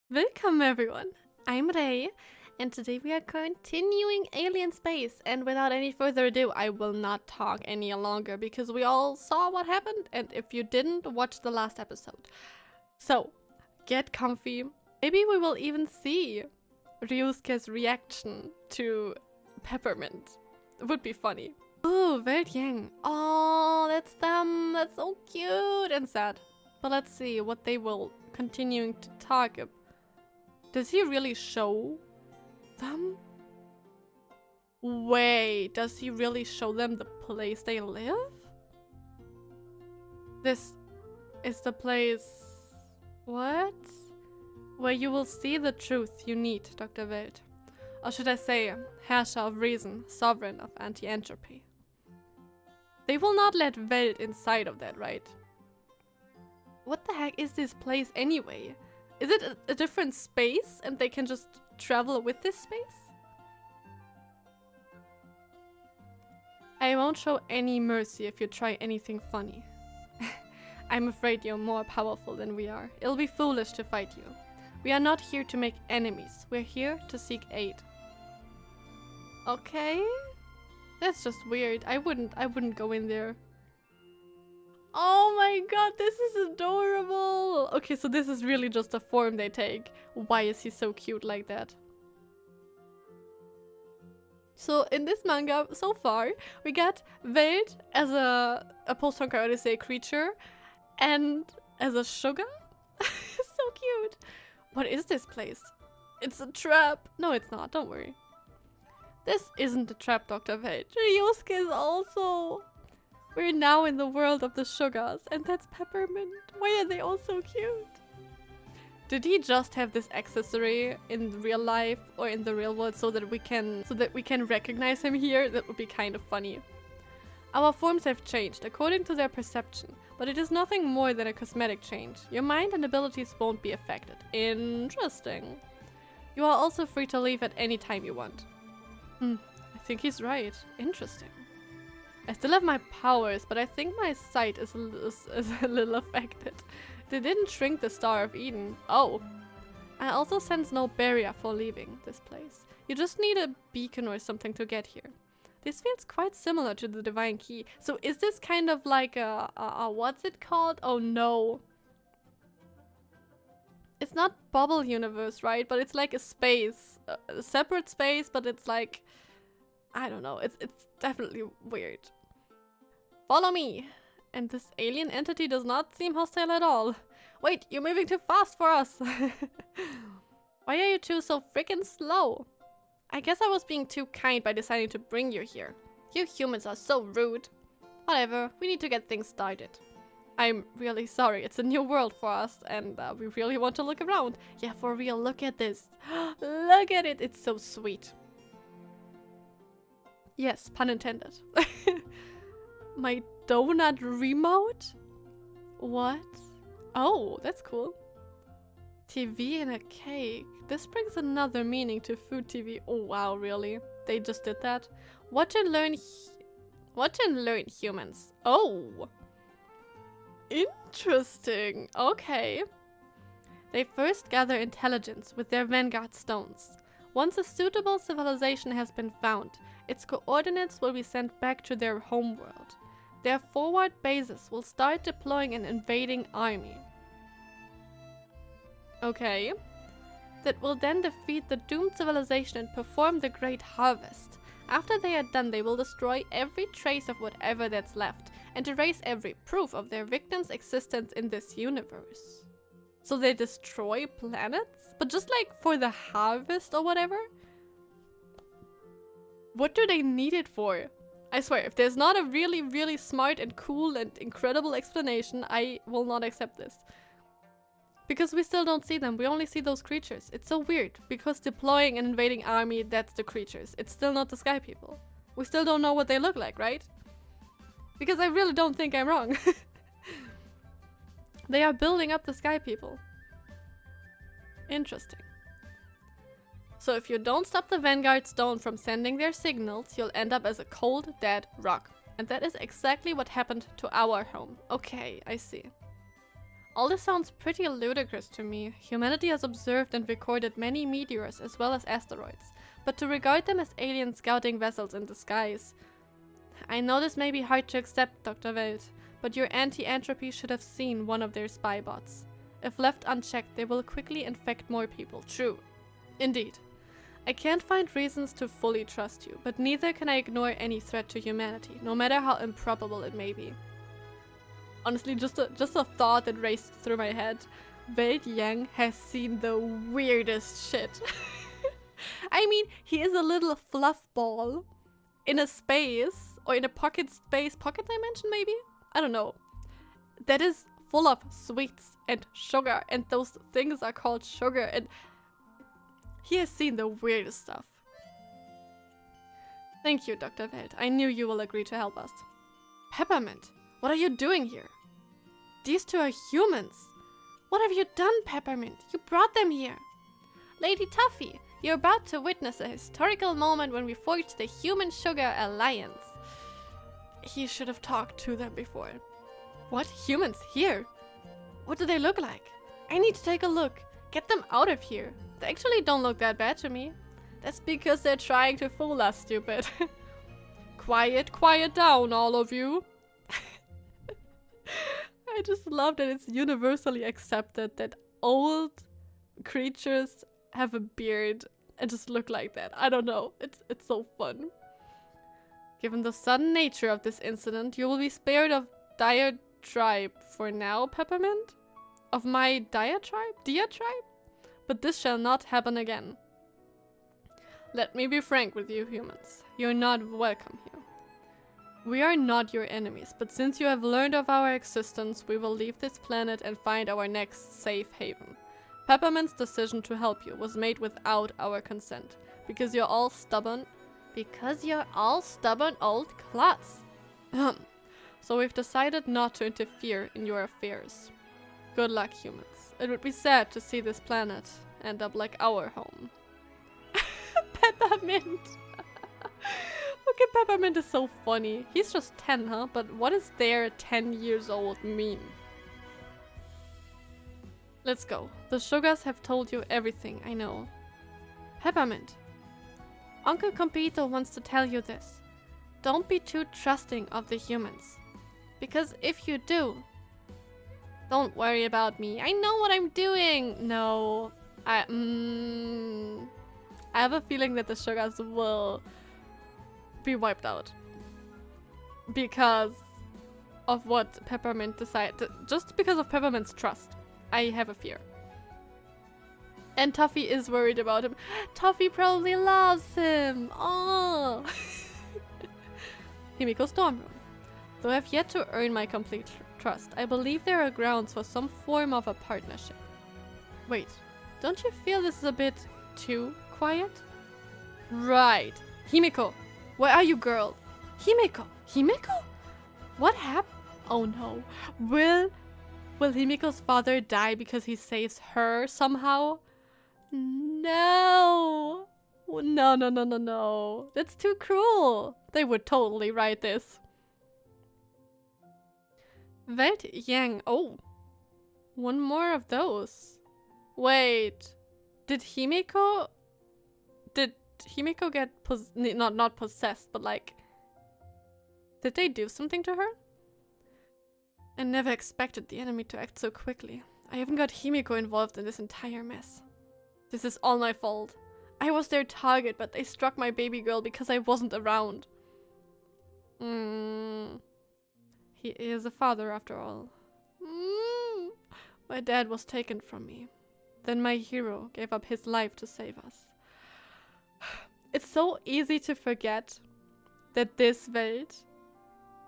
Welcome everyone, I'm Ray, and today we are continuing Alien Space, and without any further ado, I will not talk any longer because we all saw what happened, and if you didn't, watch the last episode. So, get comfy. Maybe we will even see Ryusuke's reaction to Peppermint. It would be funny. Ooh, Welt. Oh, that's them. That's so cute and sad. But let's see what they will continuing to talk about. Does he really show them? Wait, does he really show them the place they live? This is the place... What? Where you will see the truth you need, Dr. Welt. Or should I say, Herrscher of Reason, Sovereign of Anti-Entropy. They will not let Welt inside of that, right? What the heck is this place anyway? Is it a different space and they can just travel with this space? I won't show any mercy if you try anything funny. I'm afraid you're more powerful than we are. It'll be foolish to fight you. We are not here to make enemies. We're here to seek aid. Okay? That's just weird. I wouldn't go in there. Oh my god, this is adorable! Okay, so this is really just a form they take. Why is he so cute like that? So in this manga, so far, we got Welt as a post-Honkai Odyssey creature and as a sugar? So cute! What is this place? It's a trap! No, it's not, don't worry. This isn't a trap, Dr. Welt. Ryusuke is also... We're now in the world of the sugars, and that's Peppermint. Why are they all so cute? Did he just have this accessory in real life or in the real world so that we can recognize him here? That would be kind of funny. Our forms have changed according to their perception, but it is nothing more than a cosmetic change. Your mind and abilities won't be affected. Interesting. You are also free to leave at any time you want. I think he's right. Interesting. I still have my powers, but I think my sight is a little affected. They didn't shrink the Star of Eden. Oh. I also sense no barrier for leaving this place. You just need a beacon or something to get here. This feels quite similar to the Divine Key. So is this kind of like a what's it called? Oh no. It's not Bubble Universe, right? But it's like a space. A separate space, but it's like... I don't know. It's definitely weird. Follow me! And this alien entity does not seem hostile at all. Wait, you're moving too fast for us! Why are you two so freaking slow? I guess I was being too kind by deciding to bring you here. You humans are so rude. Whatever, we need to get things started. I'm really sorry, it's a new world for us and we really want to look around. Yeah, for real, look at this. Look at it, it's so sweet. Yes, pun intended. My donut remote? What? Oh, that's cool. TV and a cake. This brings another meaning to food TV. Oh wow, really? They just did that? Watch and learn humans. Oh! Interesting. Okay. They first gather intelligence with their vanguard stones. Once a suitable civilization has been found, its coordinates will be sent back to their homeworld. Their forward bases will start deploying an invading army. Okay. That will then defeat the doomed civilization and perform the Great Harvest. After they are done, they will destroy every trace of whatever that's left and erase every proof of their victims' existence in this universe. So they destroy planets? But just like for the harvest or whatever? What do they need it for? I swear, if there's not a really, really smart and cool and incredible explanation, I will not accept this. Because we still don't see them, we only see those creatures. It's so weird, because deploying an invading army, that's the creatures. It's still not the sky people. We still don't know what they look like, right? Because I really don't think I'm wrong. They are building up the sky people. Interesting. So if you don't stop the Vanguard Stone from sending their signals, you'll end up as a cold, dead rock. And that is exactly what happened to our home. Okay, I see. All this sounds pretty ludicrous to me. Humanity has observed and recorded many meteors as well as asteroids, but to regard them as alien scouting vessels in disguise. I know this may be hard to accept, Dr. Welt, but your anti-entropy should have seen one of their spy bots. If left unchecked, they will quickly infect more people. True. Indeed. I can't find reasons to fully trust you, but neither can I ignore any threat to humanity, no matter how improbable it may be. Honestly, just a thought that raced through my head. Welt Yang has seen the weirdest shit. I mean, he is a little fluff ball in a space, or in a pocket dimension maybe? I don't know. That is full of sweets and sugar, and those things are called sugar, and he has seen the weirdest stuff. Thank you, Dr. Welt. I knew you will agree to help us. Peppermint, what are you doing here? These two are humans. What have you done, Peppermint? You brought them here. Lady Tuffy, you're about to witness a historical moment when we forged the Human-Sugar Alliance. He should have talked to them before. What? Humans here? What do they look like? I need to take a look. Get them out of here. They actually don't look that bad to me. That's because they're trying to fool us, stupid. Quiet down, all of you. I just love that it's universally accepted that old creatures have a beard and just look like that. I don't know. It's so fun. Given the sudden nature of this incident, you will be spared of diatribe for now, Peppermint? Of my diatribe? But this shall not happen again. Let me be frank with you humans. You're not welcome here. We are not your enemies, but since you have learned of our existence, we will leave this planet and find our next safe haven. Peppermint's decision to help you was made without our consent, because you're all stubborn. Because you're all stubborn old clots. So we've decided not to interfere in your affairs. Good luck, humans. It would be sad to see this planet end up like our home. Peppermint! Look at Peppermint is so funny. He's just 10, huh? But what does their 10 years old mean? Let's go. The sugars have told you everything I know. Peppermint. Uncle Compito wants to tell you this. Don't be too trusting of the humans. Because if you do... Don't worry about me. I know what I'm doing. No. I have a feeling that the sugars will be wiped out. Because of what Peppermint decided. Just because of Peppermint's trust. I have a fear. And Tuffy is worried about him. Tuffy probably loves him. Oh. Himeko Storm Room. Though I have yet to earn my complete trust, I believe there are grounds for some form of a partnership. Wait, don't you feel this is a bit too quiet? Right. Himeko, where are you, girl? Himeko? Himeko? What happened? Oh no. Will Himeko's father die because he saves her somehow? No. No. That's too cruel. They would totally write this. Welt Yang. Oh. One more of those. Wait. Did Himeko get not possessed, but like... Did they do something to her? I never expected the enemy to act so quickly. I even got Himeko involved in this entire mess. This is all my fault. I was their target, but they struck my baby girl because I wasn't around. He is a father after all. My dad was taken from me. Then my hero gave up his life to save us. It's so easy to forget that this Welt,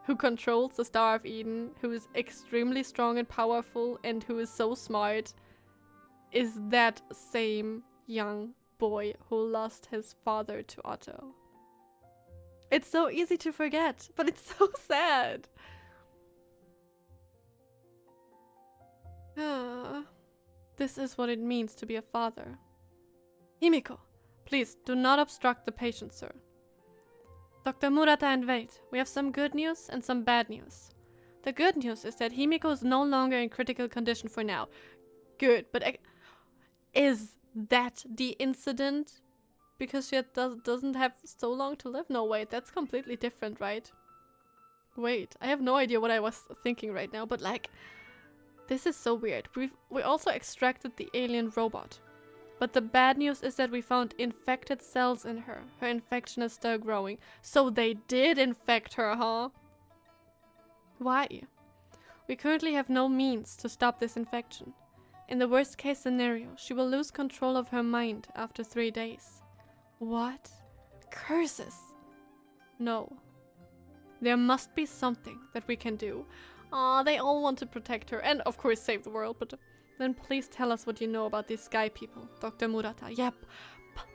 who controls the Star of Eden, who is extremely strong and powerful, and who is so smart, is that same young boy who lost his father to Otto. It's so easy to forget, but it's so sad. This is what it means to be a father. Himeko, please do not obstruct the patient, sir. Dr. Murata and Welt, we have some good news and some bad news. The good news is that Himeko is no longer in critical condition for now. Good, but is that the incident? Because she doesn't have so long to live? No, wait, that's completely different, right? Wait, I have no idea what I was thinking right now, but like, this is so weird. We also extracted the alien robot. But the bad news is that we found infected cells in her. Her infection is still growing. So they did infect her, huh? Why? We currently have no means to stop this infection. In the worst case scenario, she will lose control of her mind after 3 days. What? Curses! No. There must be something that we can do. Aw, they all want to protect her and of course save the world, but then please tell us what you know about these sky people, Dr. Murata. Yep.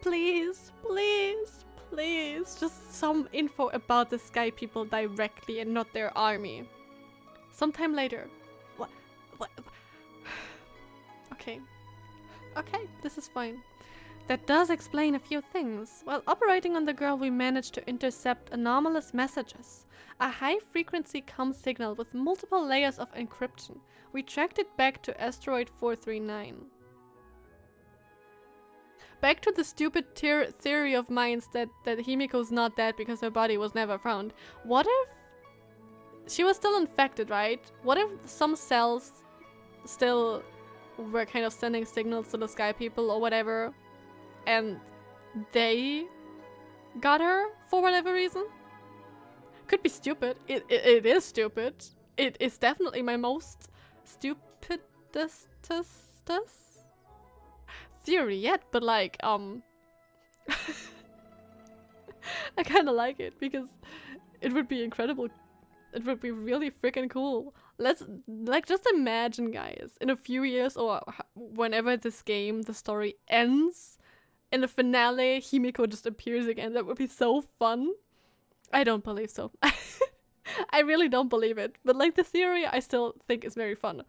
Please, please, please. Just some info about the sky people directly and not their army. Sometime later. What? Okay. Okay, this is fine. That does explain a few things. While operating on the girl, we managed to intercept anomalous messages. A high-frequency comm signal with multiple layers of encryption. We tracked it back to asteroid 439. Back to the stupid theory of mine that Himeko's not dead because her body was never found. What if she was still infected, right? What if some cells still were kind of sending signals to the sky people or whatever, and they got her for whatever reason? Could be stupid. It is stupid. It is definitely my most stupidest theory yet, but like, I kind of like it because it would be incredible. It would be really freaking cool. Let's, like, just imagine, guys, in a few years or whenever this game, the story ends, in the finale, Himeko just appears again. That would be so fun. I don't believe so. I really don't believe it. But like the theory, I still think is very fun.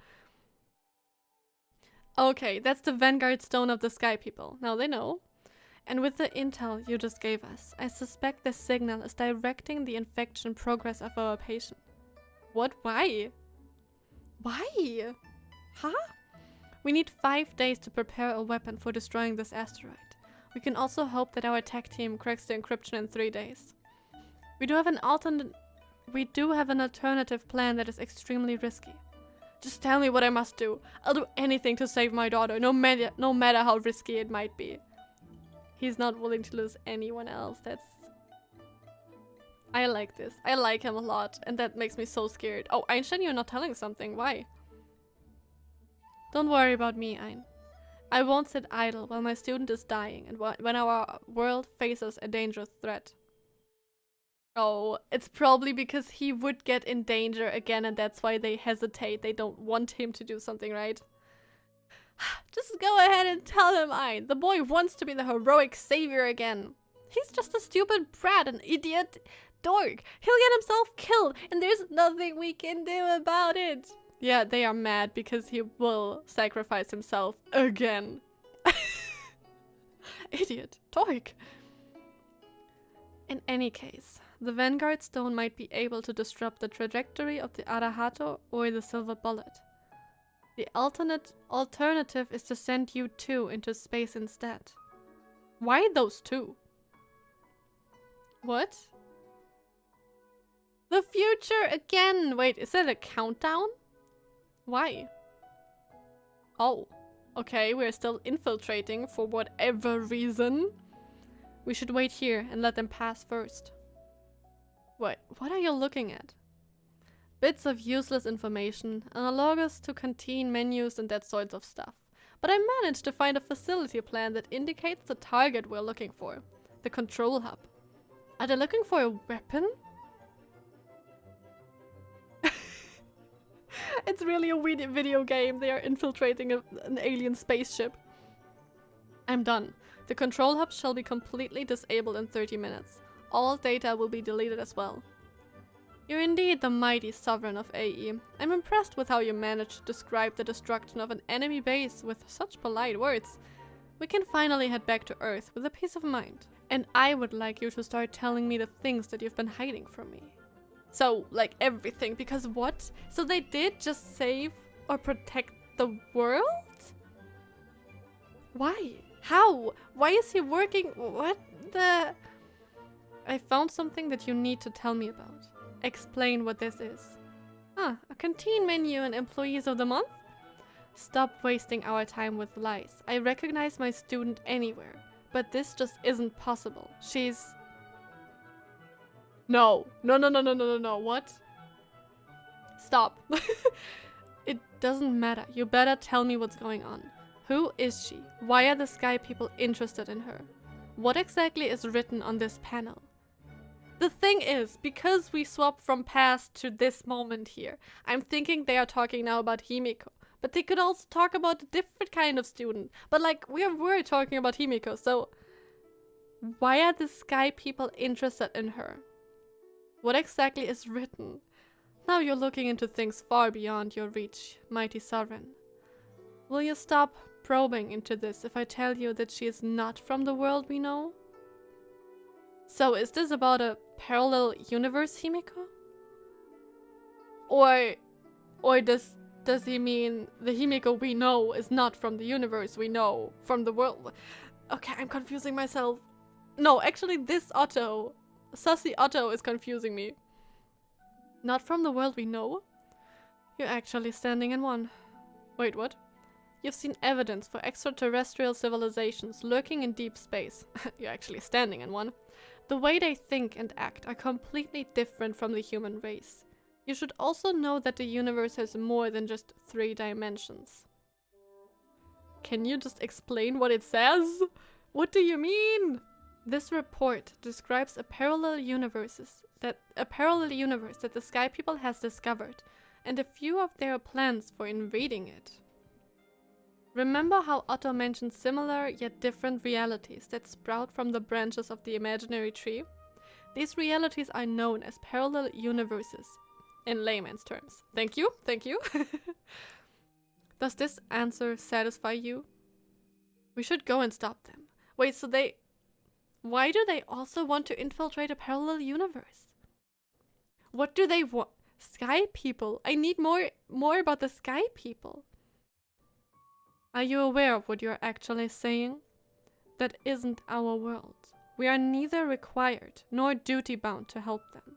Okay, that's the vanguard stone of the sky people. Now they know. And with the intel you just gave us, I suspect the signal is directing the infection progress of our patient. What? Why? Why? Huh? We need 5 days to prepare a weapon for destroying this asteroid. We can also hope that our tech team cracks the encryption in 3 days. We do have an alternative plan that is extremely risky. Just tell me what I must do. I'll do anything to save my daughter, no matter how risky it might be. He's not willing to lose anyone else. I like this. I like him a lot, and that makes me so scared. Oh, Einstein, you're not telling something. Why? Don't worry about me, Ein. I won't sit idle while my student is dying and when our world faces a dangerous threat. Oh, it's probably because he would get in danger again and that's why they hesitate. They don't want him to do something, right? Just go ahead and tell him, Ein. The boy wants to be the heroic savior again. He's just a stupid brat, an idiot dork. He'll get himself killed and there's nothing we can do about it. Yeah, they are mad because he will sacrifice himself again. Idiot. Dork. In any case, the vanguard stone might be able to disrupt the trajectory of the Arahato or the silver bullet. The alternative is to send you two into space instead. Why those two? What? The future again! Wait, is that a countdown? Why? Oh, okay, we're still infiltrating for whatever reason. We should wait here and let them pass first. Wait, what are you looking at? Bits of useless information, analogous to canteen menus and that sort of stuff. But I managed to find a facility plan that indicates the target we're looking for. The control hub. Are they looking for a weapon? It's really a weird video game. They are infiltrating an alien spaceship. I'm done. The control hub shall be completely disabled in 30 minutes. All data will be deleted as well. You're indeed the mighty sovereign of AE. I'm impressed with how you managed to describe the destruction of an enemy base with such polite words. We can finally head back to Earth with a peace of mind. And I would like you to start telling me the things that you've been hiding from me. So, like, everything. Because what? So they did just save or protect the world? Why? How? Why is he working? What the? I found something that you need to tell me about. Explain what this is. Ah, a canteen menu and employees of the month? Stop wasting our time with lies. I recognize my student anywhere, but this just isn't possible. She's... No. No. What? Stop. It doesn't matter. You better tell me what's going on. Who is she? Why are the sky people interested in her? What exactly is written on this panel? The thing is, because we swap from past to this moment here, I'm thinking they are talking now about Himeko. But they could also talk about a different kind of student. But like, we're talking about Himeko, so... Why are the sky people interested in her? What exactly is written? Now you're looking into things far beyond your reach, mighty sovereign. Will you stop probing into this if I tell you that she is not from the world we know? So is this about a parallel universe, Himeko? Or does he mean the Himeko we know is not from the universe we know, from the world? Okay, I'm confusing myself. No, actually this Otto, Sussy Otto is confusing me. Not from the world we know? You're actually standing in one. Wait, what? You've seen evidence for extraterrestrial civilizations lurking in deep space. You're actually standing in one. The way they think and act are completely different from the human race. You should also know that the universe has more than just 3 dimensions. Can you just explain what it says? What do you mean? This report describes a parallel universe that the Sky People has discovered, and a few of their plans for invading it. Remember how Otto mentioned similar yet different realities that sprout from the branches of the imaginary tree? These realities are known as parallel universes, in layman's terms. Thank you. Does this answer satisfy you? We should go and stop them. Wait, so why do they also want to infiltrate a parallel universe? What do they want? Sky People? I need more about the Sky People. Are you aware of what you're actually saying? That isn't our world. We are neither required nor duty-bound to help them.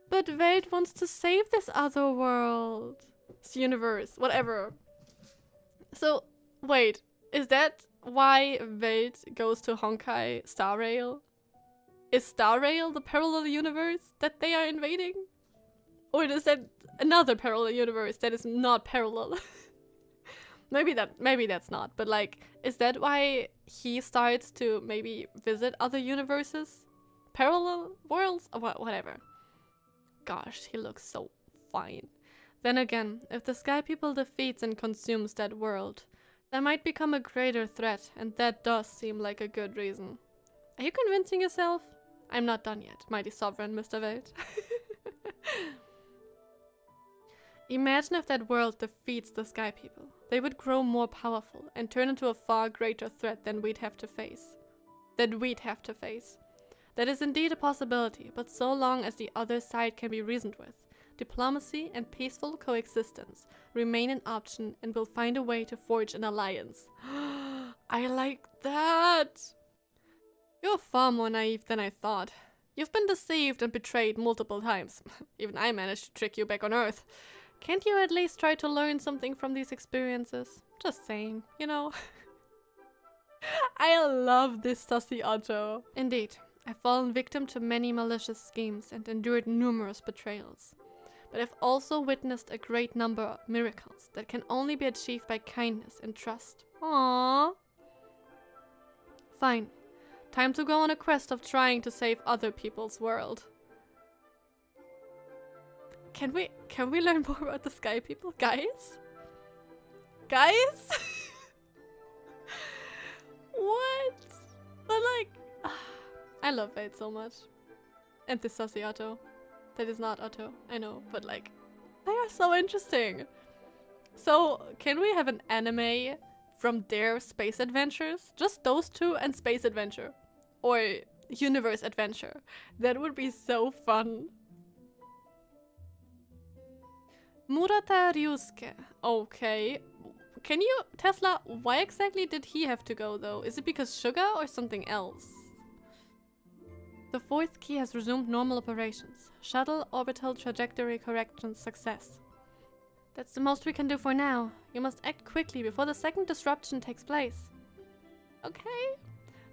But Welt wants to save this other world. This universe, whatever. So, wait, is that why Welt goes to Honkai Star Rail? Is Star Rail the parallel universe that they are invading? Or is that another parallel universe that is not parallel? Maybe that's not, but like, is that why he starts to maybe visit other universes? Parallel worlds? Or whatever. Gosh, he looks so fine. Then again, if the Sky People defeats and consumes that world, they might become a greater threat, and that does seem like a good reason. Are you convincing yourself? I'm not done yet, mighty sovereign, Mr. Welt. Imagine if that world defeats the Sky People. They would grow more powerful and turn into a far greater threat than we'd have to face. That is indeed a possibility, but so long as the other side can be reasoned with, diplomacy and peaceful coexistence remain an option, and we'll find a way to forge an alliance. I like that! You're far more naive than I thought. You've been deceived and betrayed multiple times. Even I managed to trick you back on Earth. Can't you at least try to learn something from these experiences? Just saying, you know. I love this Sussy Otto. Indeed, I've fallen victim to many malicious schemes and endured numerous betrayals. But I've also witnessed a great number of miracles that can only be achieved by kindness and trust. Aww. Fine. Time to go on a quest of trying to save other people's world. Can we learn more about the Sky People? Guys? Guys? What? But like, I love Welt so much. And this Sussy Otto. That is not Otto, I know, but like, they are so interesting. So, can we have an anime from their space adventures? Just those two and space adventure. Or universe adventure. That would be so fun. Murata Ryusuke. Okay. Can you, Tesla, why exactly did he have to go though? Is it because sugar or something else? The fourth key has resumed normal operations. Shuttle orbital trajectory correction success. That's the most we can do for now. You must act quickly before the second disruption takes place. Okay.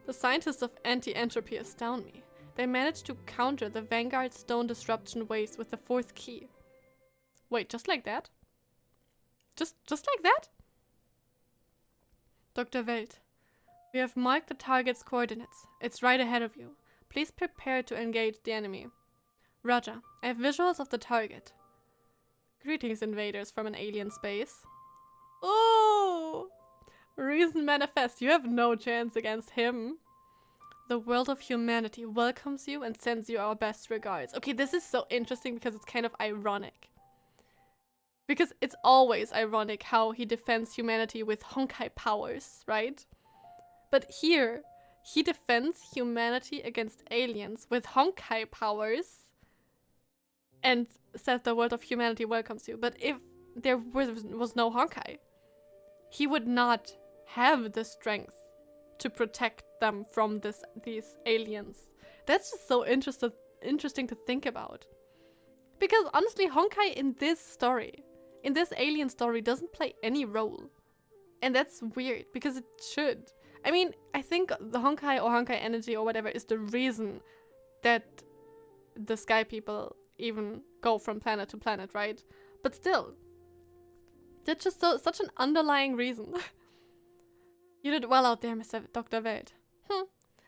The scientists of anti-entropy astound me. They managed to counter the vanguard stone disruption waves with the fourth key. Wait, just like that? Just like that? Dr. Welt, we have marked the target's coordinates. It's right ahead of you. Please prepare to engage the enemy. Roger, I have visuals of the target. Greetings, invaders from an alien space. Oh! Reason manifest, you have no chance against him. The world of humanity welcomes you and sends you our best regards. Okay, this is so interesting because it's kind of ironic. Because it's always ironic how he defends humanity with Honkai powers, right? But here, he defends humanity against aliens with Honkai powers and says the world of humanity welcomes you. But if there was no Honkai, he would not have the strength to protect them from these aliens. That's just so interesting to think about. Because honestly, Honkai in this story, in this alien story, doesn't play any role. And that's weird, because it should. I mean, I think the Honkai or Honkai energy or whatever is the reason that the sky people even go from planet to planet, right? But still, that's just such an underlying reason. You did well out there, Mr. Dr. Welt.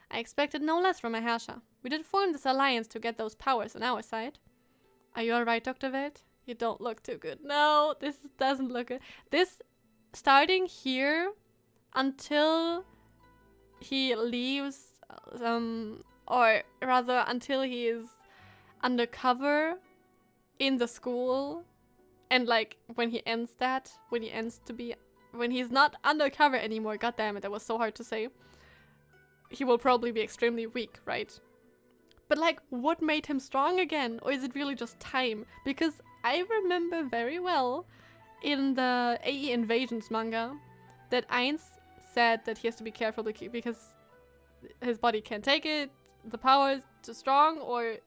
I expected no less from a Herrscher. We did form this alliance to get those powers on our side. Are you alright, Dr. Welt? You don't look too good. No, this doesn't look good. This, starting here until he leaves, or rather until he is undercover in the school, and like when he's not undercover anymore, god damn it, that was so hard to say, he will probably be extremely weak, right? But like, what made him strong again? Or is it really just time? Because I remember very well in the AE Invasions manga that Ainz said that he has to be careful because his body can't take it, the power is too strong, or,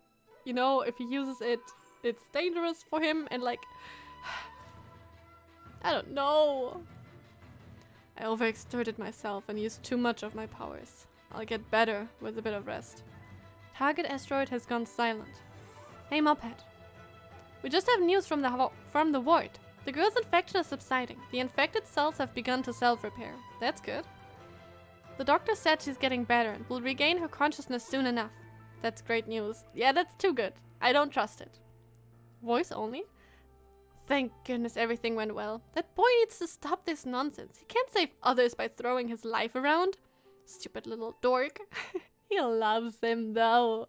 you know, if he uses it, it's dangerous for him, and like, I don't know. I overexerted myself and used too much of my powers. I'll get better with a bit of rest. Target asteroid has gone silent. Hey Mophead. We just have news from the ward. The girl's infection is subsiding. The infected cells have begun to self-repair. That's good. The doctor said she's getting better and will regain her consciousness soon enough. That's great news. Yeah, that's too good. I don't trust it. Voice only? Thank goodness everything went well. That boy needs to stop this nonsense. He can't save others by throwing his life around. Stupid little dork. He loves him though.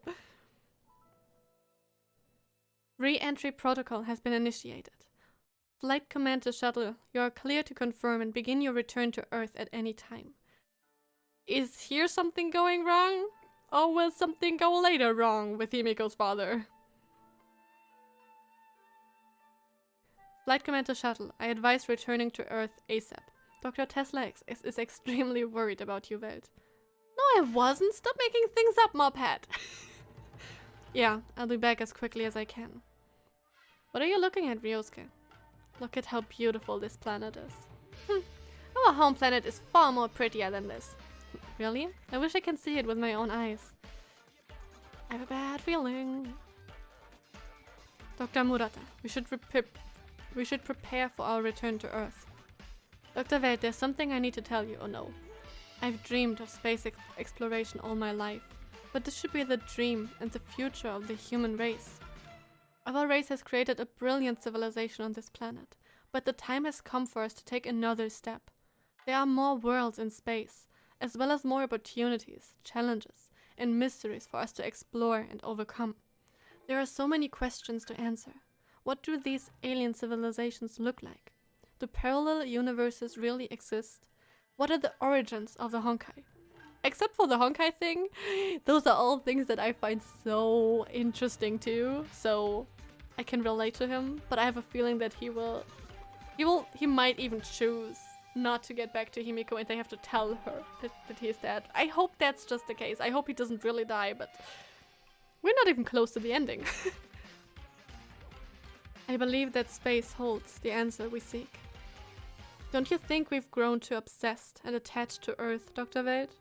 Re-entry protocol has been initiated. Flight command to shuttle. You are clear to confirm and begin your return to Earth at any time. Is here something going wrong? Or will something go later wrong with Himeko's father? Flight command to shuttle. I advise returning to Earth ASAP. Dr. Tesla is extremely worried about you, Welt. No, I wasn't. Stop making things up, Mophead. Yeah, I'll be back as quickly as I can. What are you looking at, Ryusuke? Look at how beautiful this planet is. Our home planet is far more prettier than this. Really? I wish I can see it with my own eyes. I have a bad feeling. Dr. Murata, we should prepare for our return to Earth. Dr. Welt, there's something I need to tell you, or no? I've dreamed of space exploration all my life, but this should be the dream and the future of the human race. Our race has created a brilliant civilization on this planet, but the time has come for us to take another step. There are more worlds in space, as well as more opportunities, challenges, and mysteries for us to explore and overcome. There are so many questions to answer. What do these alien civilizations look like? Do parallel universes really exist? What are the origins of the Honkai? except for the Honkai thing, those are all things that I find so interesting too. So I can relate to him, but I have a feeling that he might even choose not to get back to Himeko and they have to tell her that he's dead. I hope that's just the case. I hope he doesn't really die, but we're not even close to the ending. I believe that space holds the answer we seek. Don't you think we've grown too obsessed and attached to Earth, Dr. Welt?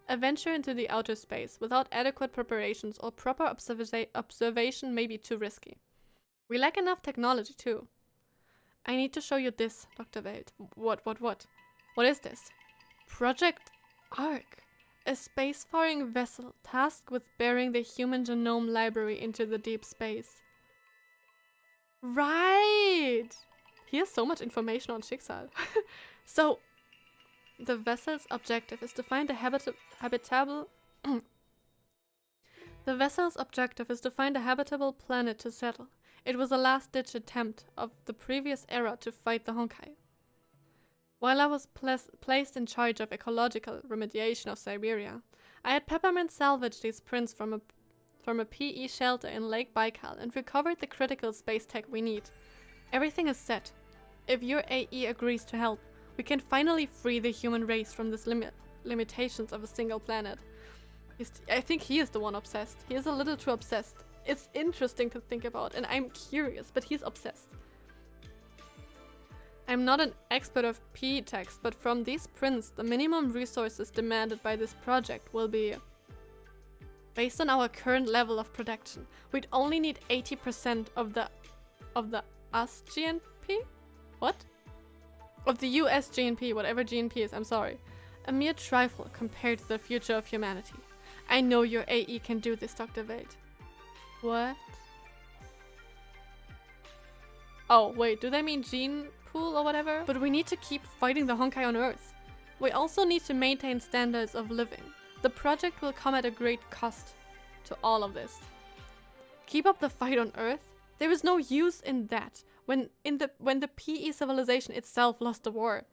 A venture into the outer space without adequate preparations or proper observation may be too risky. We lack enough technology too. I need to show you this, Dr. Welt. What? What is this? Project Ark. A spacefaring vessel tasked with bearing the human genome library into the deep space. Right! He has so much information on Schicksal. So, the vessel's objective is to find a habitable planet to settle. It was a last-ditch attempt of the previous era to fight the Honkai. While I was placed in charge of ecological remediation of Siberia, I had Peppermint salvage these prints from a PE shelter in Lake Baikal and recovered the critical space tech we need. Everything is set. If your AE agrees to help, we can finally free the human race from these limitations of a single planet. I think he is the one obsessed. He is a little too obsessed. It's interesting to think about, and I'm curious, but he's obsessed. I'm not an expert of PE text, but from these prints, the minimum resources demanded by this project will be... Based on our current level of production, we'd only need 80% of the US GNP? What? Of the US GNP, whatever GNP is, I'm sorry. A mere trifle compared to the future of humanity. I know your AE can do this, Dr. Welt. What? Oh, wait, do they mean gene pool or whatever? But we need to keep fighting the Honkai on Earth. We also need to maintain standards of living. The project will come at a great cost to all of this. Keep up the fight on Earth? There is no use in that when the PE civilization itself lost the war.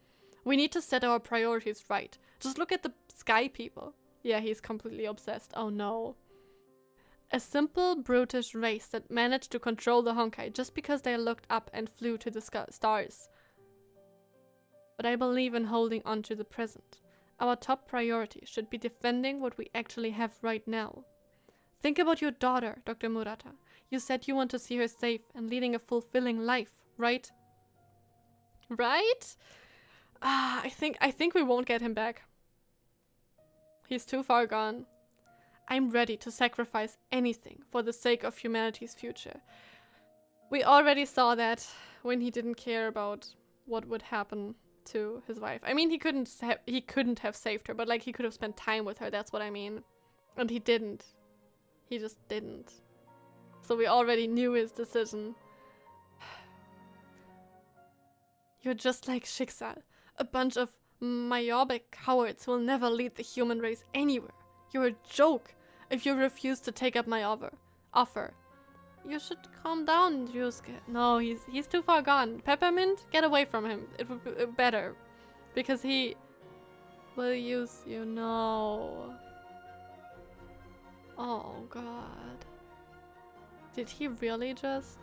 We need to set our priorities right. Just look at the sky people. Yeah, he's completely obsessed. Oh no. A simple, brutish race that managed to control the Honkai just because they looked up and flew to the stars. But I believe in holding on to the present. Our top priority should be defending what we actually have right now. Think about your daughter, Dr. Murata. You said you want to see her safe and leading a fulfilling life, right? Right? I think we won't get him back. He's too far gone. I'm ready to sacrifice anything for the sake of humanity's future. We already saw that when he didn't care about what would happen to his wife. I mean, he couldn't have saved her, but like he could have spent time with her. That's what I mean. And he didn't. He just didn't. So we already knew his decision. You're just like Schicksal. A bunch of myopic cowards who will never lead the human race anywhere. You're a joke if you refuse to take up my offer. You should calm down, Ryusuke. No, he's too far gone. Peppermint, get away from him. It would be better. Because he will use you. No. Oh, God. Did he really just?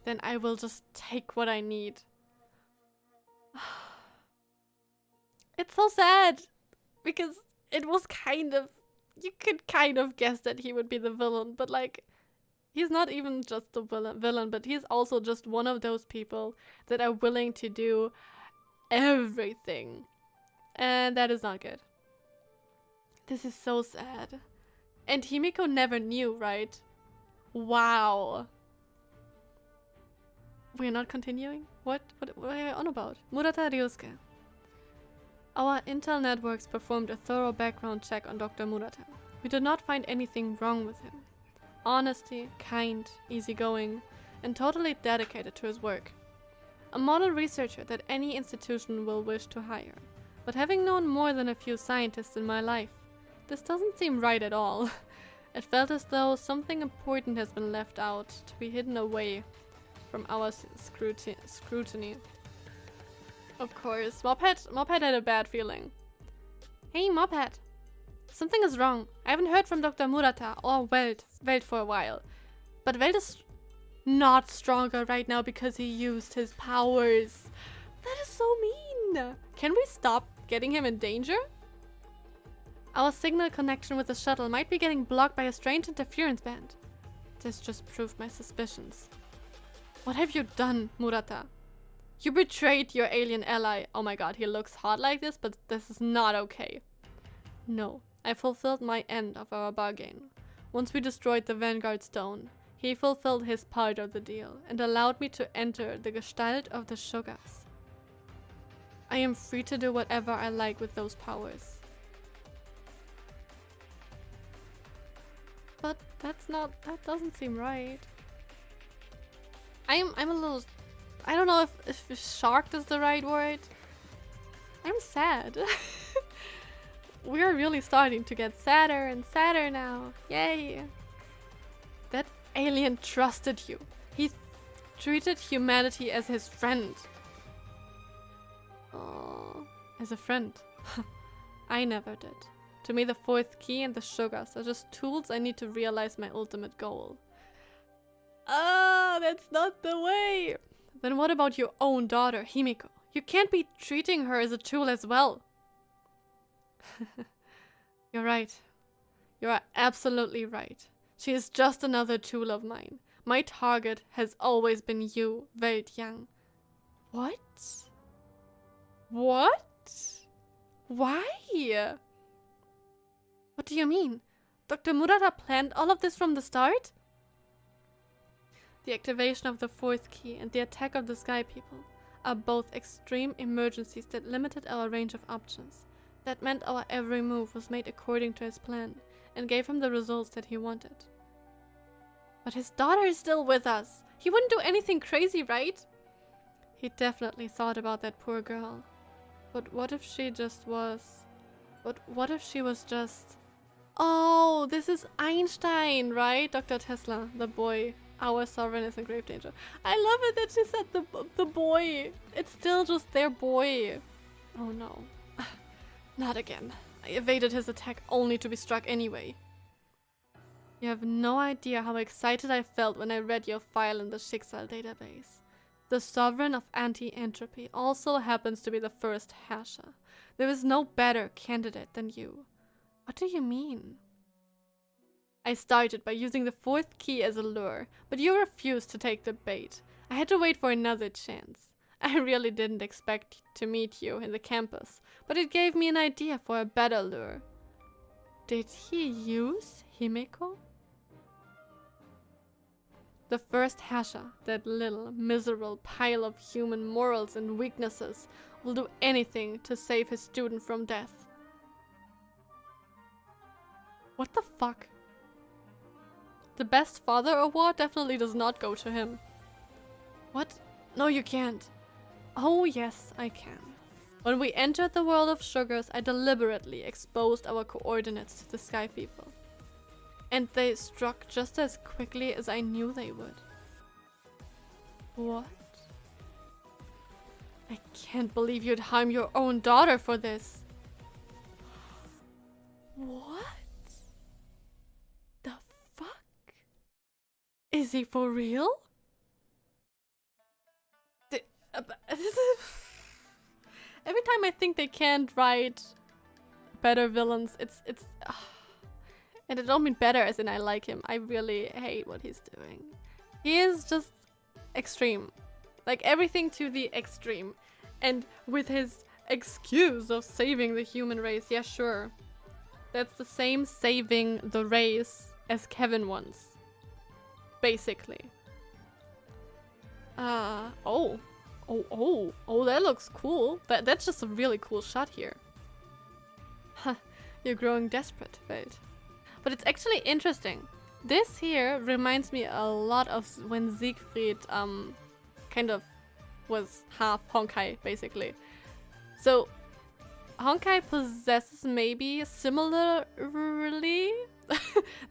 Then I will just take what I need. It's so sad. Because it was kind of... You could kind of guess that he would be the villain. But like... He's not even just the villain, but he's also just one of those people that are willing to do everything. And that is not good. This is so sad. And Himeko never knew, right? Wow. We're not continuing? What are you on about? Murata Ryusuke. Our intel networks performed a thorough background check on Dr. Murata. We did not find anything wrong with him. Honesty, kind, easygoing, and totally dedicated to his work. A model researcher that any institution will wish to hire. But having known more than a few scientists in my life, this doesn't seem right at all. It felt as though something important has been left out to be hidden away from our scrutiny. Of course, Moped had a bad feeling. Hey Moped, Something is wrong. I haven't heard from Dr. Murata or Welt for a while. But Welt is not stronger right now because he used his powers. That is so mean. Can we stop getting him in danger? Our signal connection with the shuttle might be getting blocked by a strange interference band. This just proved my suspicions. What have you done, Murata? You betrayed your alien ally. Oh my god, he looks hot like this, but this is not okay. No, I fulfilled my end of our bargain. Once we destroyed the Vanguard stone, he fulfilled his part of the deal and allowed me to enter the gestalt of the Sugars. I am free to do whatever I like with those powers. But that doesn't seem right. I'm a little, I don't know if shocked is the right word. I'm sad. We are really starting to get sadder and sadder now. Yay. That alien trusted you. He treated humanity as his friend. Oh, as a friend. I never did. To me, the fourth key and the Sugars are just tools I need to realize my ultimate goal. Ah, that's not the way. Then what about your own daughter, Himeko? You can't be treating her as a tool as well. You're right. You are absolutely right. She is just another tool of mine. My target has always been you, Welt Young. What? What? Why? What do you mean? Dr. Murata planned all of this from the start? The activation of the fourth key and the attack of the Sky People are both extreme emergencies that limited our range of options. That meant our every move was made according to his plan and gave him the results that he wanted. But his daughter is still with us. He wouldn't do anything crazy, right? He definitely thought about that poor girl. But what if she just was... What if she was just... Oh, this is Einstein, right? Dr. Tesla, the boy. Our sovereign is in grave danger. I love it that she said the boy. It's still just their boy. Oh no. Not again. I evaded his attack only to be struck anyway. You have no idea how excited I felt when I read your file in the Schicksal database. The sovereign of anti-entropy also happens to be the first Herrscher. There is no better candidate than you. What do you mean? I started by using the fourth key as a lure, but you refused to take the bait. I had to wait for another chance. I really didn't expect to meet you in the campus, but it gave me an idea for a better lure. Did he use Himeko? The first Herrscher, that little, miserable pile of human morals and weaknesses, will do anything to save his student from death. What the fuck? The Best Father award definitely does not go to him. What? No, you can't. Oh, yes, I can. When we entered the world of Sugars, I deliberately exposed our coordinates to the Sky People. And they struck just as quickly as I knew they would. What? I can't believe you'd harm your own daughter for this. What? The fuck? Is he for real? Every time I think they can't write better villains, it's and I don't mean better as in I like him. I really hate what he's doing. He is just extreme. Like everything to the extreme. And with his excuse of saving the human race, yeah, sure. That's the same saving the race as Kevin wants. Basically. Oh, that looks cool. That's just a really cool shot here. Huh, you're growing desperate, Welt. But it's actually interesting. This here reminds me a lot of when Siegfried kind of was half Honkai, basically. So Honkai possesses maybe similarly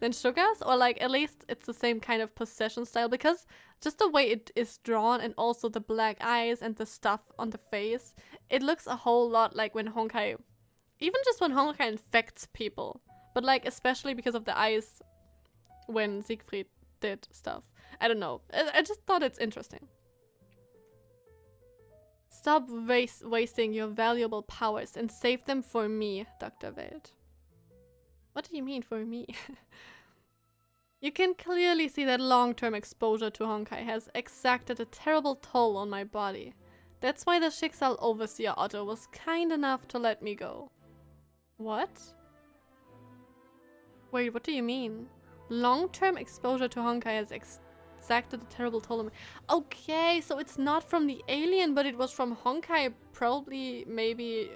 than Sugars, or like at least it's the same kind of possession style, because just the way it is drawn and also the black eyes and the stuff on the face, it looks a whole lot like when Honkai Even just when Honkai infects people. But like, especially because of the eyes when Siegfried did stuff. I don't know. I just thought it's interesting. Stop wasting your valuable powers and save them for me, Dr. Welt. What do you mean for me? You can clearly see that long-term exposure to Honkai has exacted a terrible toll on my body. That's why the Schicksal Overseer Otto was kind enough to let me go. What? Wait, what do you mean? Long-term exposure to Honkai has exacted a terrible toll on me. Okay, so it's not from the alien, but it was from Honkai, probably, maybe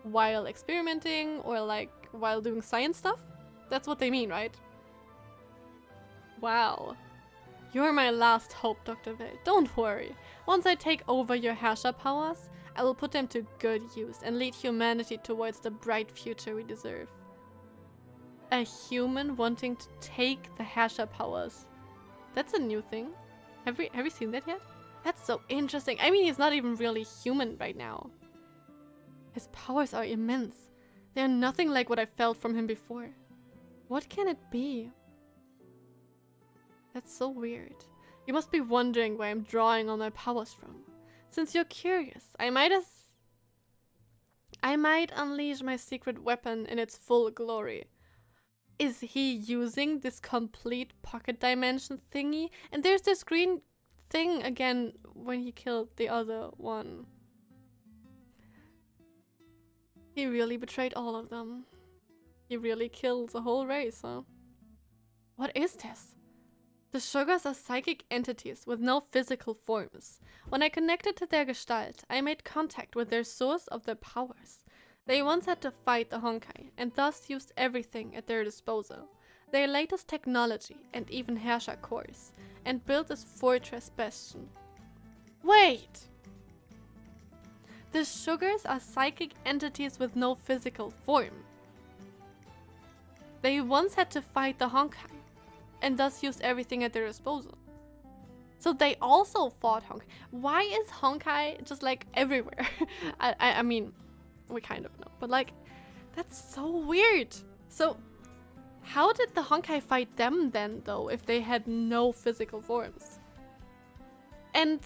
while experimenting or like while doing science stuff? That's what they mean, right? Wow. You're my last hope, Dr. Welt. Don't worry. Once I take over your Herrscher powers, I will put them to good use and lead humanity towards the bright future we deserve. A human wanting to take the Herrscher powers. That's a new thing. Have we seen that yet? That's so interesting. I mean, he's not even really human right now. His powers are immense. They are nothing like what I felt from him before. What can it be? That's so weird. You must be wondering where I'm drawing all my powers from. Since you're curious, I might unleash my secret weapon in its full glory. Is he using this complete pocket dimension thingy? And there's this green thing again when he killed the other one. He really betrayed all of them. He really killed the whole race, huh? What is this? The sugars are psychic entities with no physical forms. When I connected to their gestalt, I made contact with their source of their powers. They once had to fight the Honkai, and thus used everything at their disposal. Their latest technology, and even Herrscher cores, and built this fortress bastion. Wait! The sugars are psychic entities with no physical form. They once had to fight the Honkai, and thus used everything at their disposal. So they also fought Honkai. Why is Honkai just like everywhere? I mean, we kind of know, but like, that's so weird. So how did the Honkai fight them then though, if they had no physical forms? And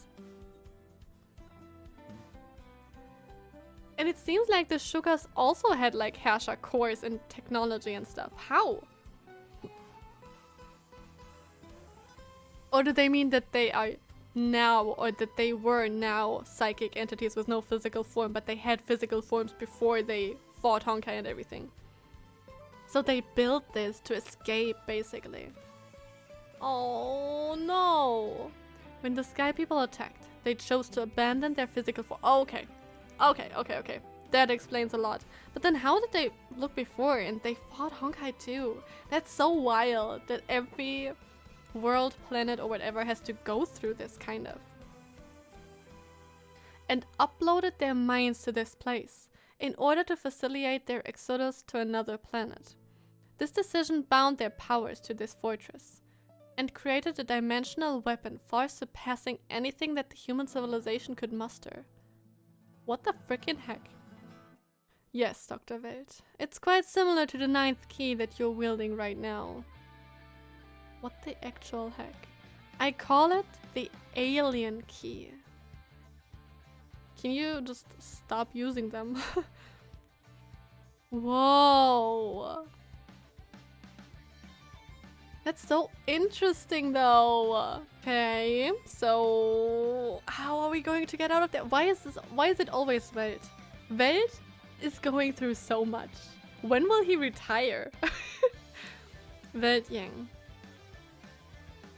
it seems like the sugars also had like Herrscher cores and technology and stuff. How? Or do they mean that they are now, or that they were now psychic entities with no physical form, but they had physical forms before they fought Honkai and everything? So they built this to escape, basically. Oh no! When the Sky People attacked, they chose to abandon their physical form. Oh, okay. Okay. That explains a lot. But then how did they look before and they fought Honkai too? That's so wild that every world, planet, or whatever has to go through this kind of. And uploaded their minds to this place in order to facilitate their exodus to another planet. This decision bound their powers to this fortress and created a dimensional weapon far surpassing anything that the human civilization could muster. What the frickin' heck? Yes, Dr. Welt. It's quite similar to the 9th key that you're wielding right now. What the actual heck? I call it the alien key. Can you just stop using them? Whoa! That's so interesting though. Okay, so how are we going to get out of that? Why is it always Welt? Welt is going through so much. When will he retire? Welt Yang.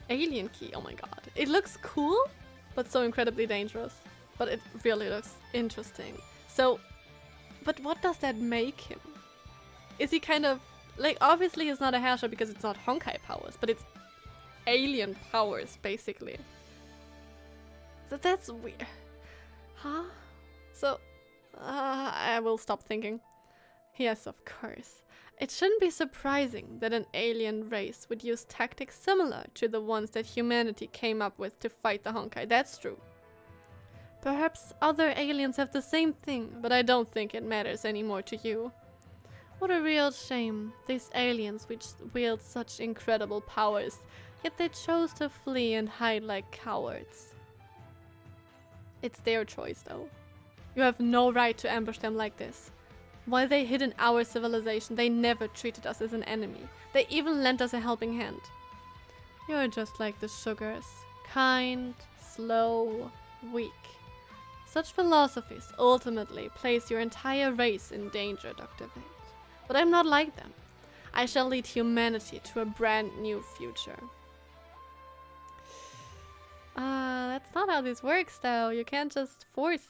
Alien key, oh my god. It looks cool, but so incredibly dangerous. But it really looks interesting. So, but what does that make him? Is he kind of, like, obviously he's not a Herrscher because it's not Honkai powers, but it's alien powers, basically. So that's weird. Huh? So, I will stop thinking. Yes, of course. It shouldn't be surprising that an alien race would use tactics similar to the ones that humanity came up with to fight the Honkai. That's true. Perhaps other aliens have the same thing, but I don't think it matters anymore to you. What a real shame. These aliens which wield such incredible powers, yet they chose to flee and hide like cowards. It's their choice though. You have no right to ambush them like this. While they hid in our civilization, they never treated us as an enemy. They even lent us a helping hand. You're just like the sugars. Kind, slow, weak. Such philosophies ultimately place your entire race in danger, Dr. Welt. But I'm not like them. I shall lead humanity to a brand new future. That's not how this works though. You can't just force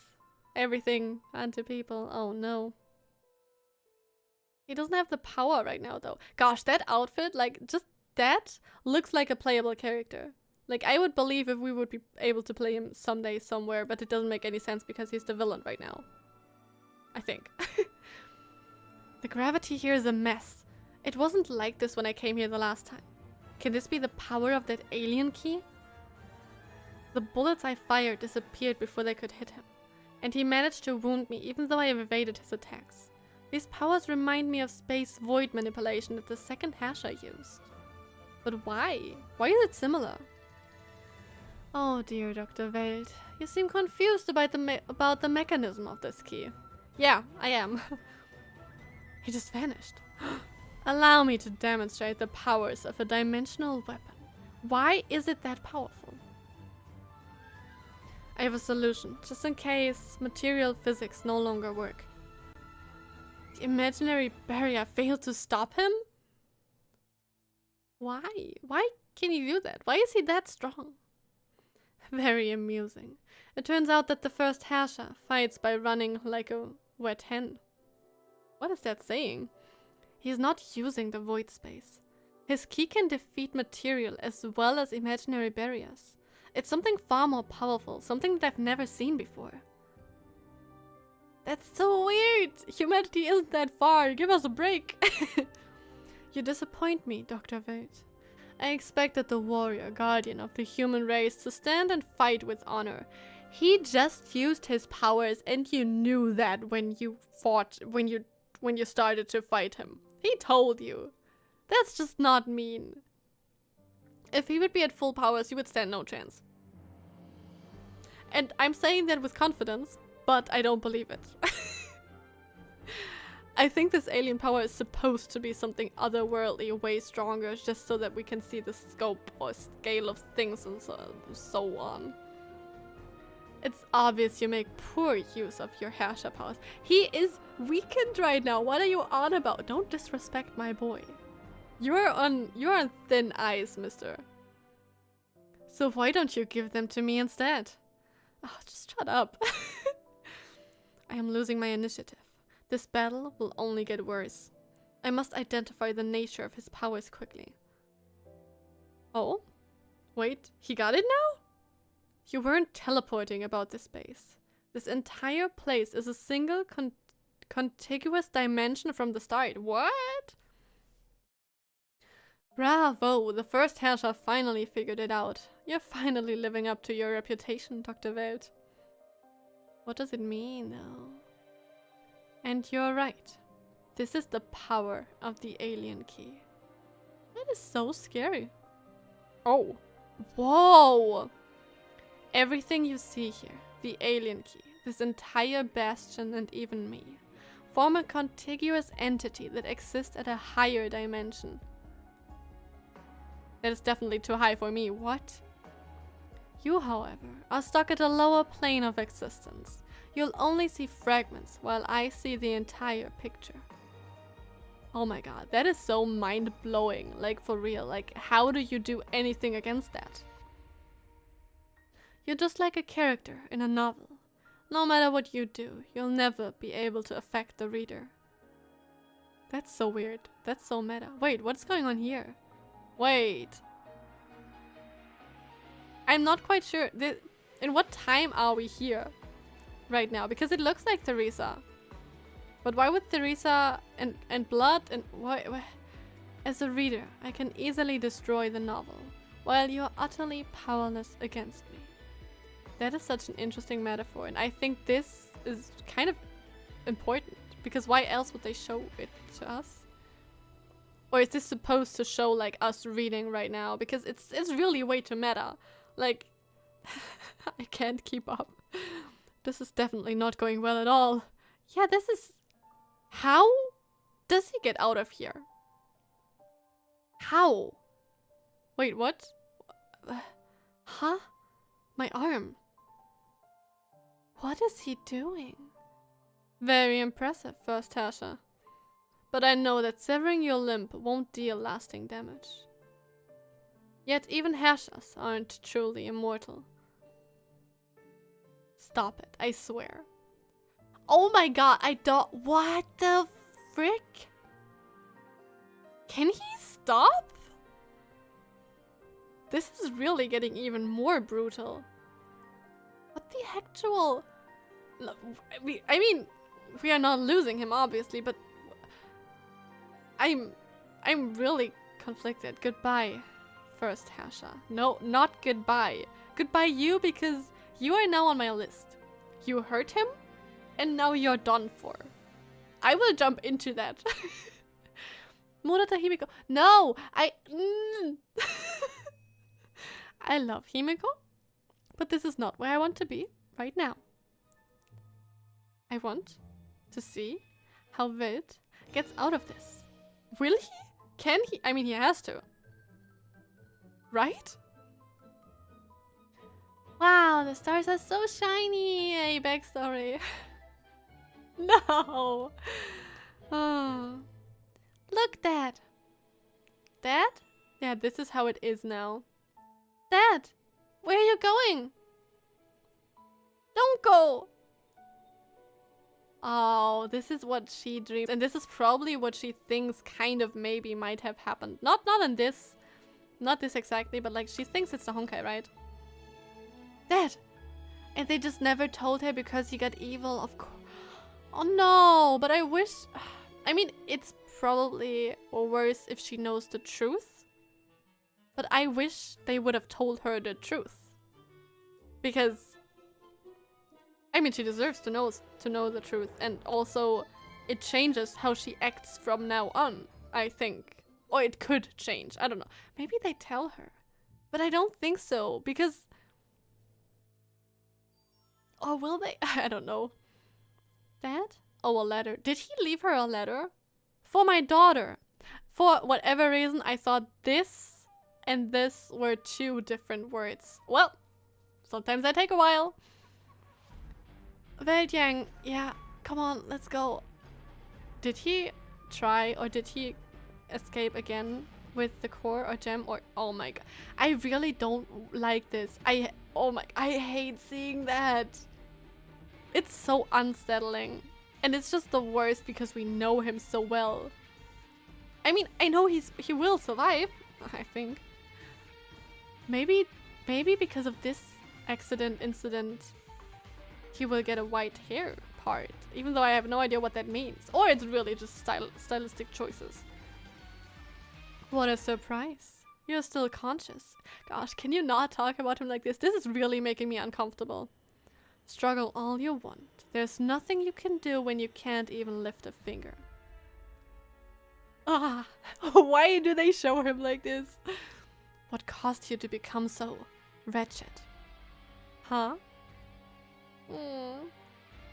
everything onto people. Oh no. He doesn't have the power right now though. Gosh, that outfit, like just that looks like a playable character. Like I would believe if we would be able to play him someday somewhere, but it doesn't make any sense because he's the villain right now. I think. The gravity here is a mess. It wasn't like this when I came here the last time. Can this be the power of that alien key? The bullets I fired disappeared before they could hit him, and he managed to wound me even though I evaded his attacks. These powers remind me of space void manipulation that the second Hasher used. But why? Why is it similar? Oh dear, Dr. Welt. You seem confused about the mechanism of this key. Yeah, I am. He just vanished. Allow me to demonstrate the powers of a dimensional weapon. Why is it that powerful? I have a solution, just in case material physics no longer work. The imaginary barrier failed to stop him? Why? Why can he do that? Why is he that strong? Very amusing. It turns out that the first Herrscher fights by running like a wet hen. What is that saying? He is not using the void space. His key can defeat material as well as imaginary barriers. It's something far more powerful, something that I've never seen before. That's so weird! Humanity isn't that far, give us a break! You disappoint me, Dr. Welt. I expected the warrior guardian of the human race to stand and fight with honor. He just used his powers and you knew that when you fought, when you started to fight him. He told you. That's just not mean. If he would be at full powers, you would stand no chance. And I'm saying that with confidence, but I don't believe it. I think this alien power is supposed to be something otherworldly, way stronger, just so that we can see the scope or scale of things and so on. It's obvious you make poor use of your Herrscher powers. He is weakened right now. What are you on about? Don't disrespect my boy. You're on thin ice, mister. So why don't you give them to me instead? Oh, just shut up. I am losing my initiative. This battle will only get worse. I must identify the nature of his powers quickly. Oh? Wait, he got it now? You weren't teleporting about this space. This entire place is a single contiguous dimension from the start. What? Bravo! The first Herrscher finally figured it out. You're finally living up to your reputation, Dr. Welt. What does it mean, though? And you're right. This is the power of the alien key. That is so scary. Oh. Whoa! Everything you see here, the alien key, this entire bastion and even me, form a contiguous entity that exists at a higher dimension. That is definitely too high for me. What? You, however, are stuck at a lower plane of existence. You'll only see fragments while I see the entire picture. Oh my god, that is so mind-blowing. Like, for real. Like, how do you do anything against that? You're just like a character in a novel. No matter what you do, you'll never be able to affect the reader. That's so weird. That's so meta. Wait, what's going on here? Wait. I'm not quite sure. In what time are we here right now? Because it looks like Theresa. But why would Theresa and blood and why? As a reader, I can easily destroy the novel, while you're utterly powerless against me. That is such an interesting metaphor, and I think this is kind of important Because why else would they show it to us? Or is this supposed to show like us reading right now? Because it's really way too meta. Like, I can't keep up. This is definitely not going well at all. Yeah, this is... How does he get out of here? How? Wait, what? Huh? My arm. What is he doing? Very impressive, First Herrscher. But I know that severing your limb won't deal lasting damage. Yet even Herrschers aren't truly immortal. Stop it, I swear. Oh my god, I don't... What the frick? Can he stop? This is really getting even more brutal. What the actual... I mean, we are not losing him, obviously, but... I'm really conflicted. Goodbye, First Herrscher. No, not goodbye. Goodbye you, because you are now on my list. You hurt him, and now you're done for. I will jump into that. Murata Himeko. No! I love Himeko, but this is not where I want to be right now. I want to see how Welt gets out of this. Will he? Can he? I mean, he has to. Right? Wow, the stars are so shiny. A backstory. No. Oh. Look, Dad. Dad? Yeah, this is how it is now. Dad, where are you going? Don't go. Oh, this is what she dreams. And this is probably what she thinks kind of maybe might have happened. Not in this. Not this exactly, but like she thinks it's the Honkai, right? Dad! And they just never told her because he got evil, of course. Oh no, but I wish... I mean, it's probably worse if she knows the truth. But I wish they would have told her the truth. Because... I mean, she deserves to know the truth. And also, it changes how she acts from now on, I think. Or it could change. I don't know. Maybe they tell her. But I don't think so. Because... Or will they? I don't know. Dad? Oh, a letter. Did he leave her a letter? For my daughter. For whatever reason, I thought this and this were two different words. Well, sometimes they take a while. Weltjang, yeah, come on, let's go. Did he try or did he escape again with the core or gem or... Oh my god. I really don't like this. I hate seeing that. It's so unsettling. And it's just the worst because we know him so well. I mean, I know he will survive, I think. Maybe because of this incident, he will get a white hair part. Even though I have no idea what that means. Or it's really just stylistic choices. What a surprise. You're still conscious. Gosh, can you not talk about him like this? This is really making me uncomfortable. Struggle all you want. There's nothing you can do when you can't even lift a finger. Ah, why do they show him like this? What caused you to become so wretched? Huh?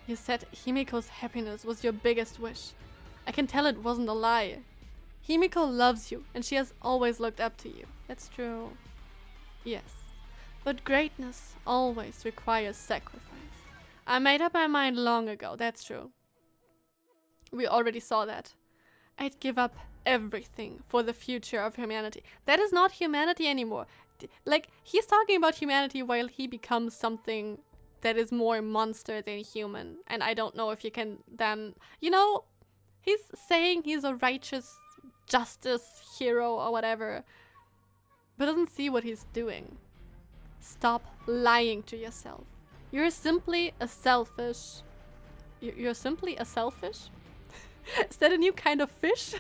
You said Himeko's happiness was your biggest wish. I can tell it wasn't a lie. Himeko loves you and she has always looked up to you. That's true. Yes. But greatness always requires sacrifice. I made up my mind long ago, that's true. We already saw that. I'd give up everything for the future of humanity. That is not humanity anymore. Like, he's talking about humanity while he becomes something that is more monster than human. And I don't know if you can then... You know, he's saying he's a righteous justice hero or whatever. But doesn't see what he's doing. Stop lying to yourself. You're simply a selfish... You're simply a selfish? Is that a new kind of fish?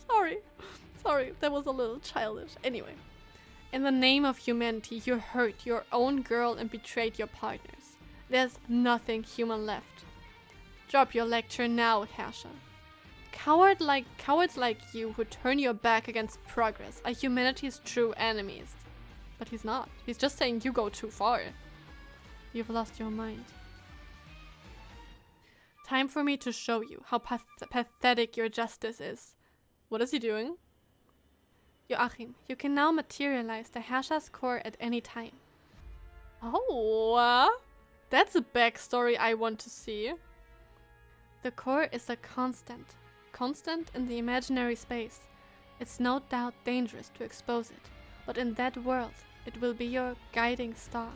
Sorry, that was a little childish. Anyway. In the name of humanity, you hurt your own girl and betrayed your partners. There's nothing human left. Drop your lecture now, Herrscher. Cowards like you who turn your back against progress are humanity's true enemies. But he's not. He's just saying you go too far. You've lost your mind. Time for me to show you how pathetic your justice is. What is he doing? Joachim, you can now materialize the Herrscher's core at any time. Oh, that's a backstory I want to see. The core is a constant in the imaginary space. It's no doubt dangerous to expose it, but in that world, it will be your guiding star.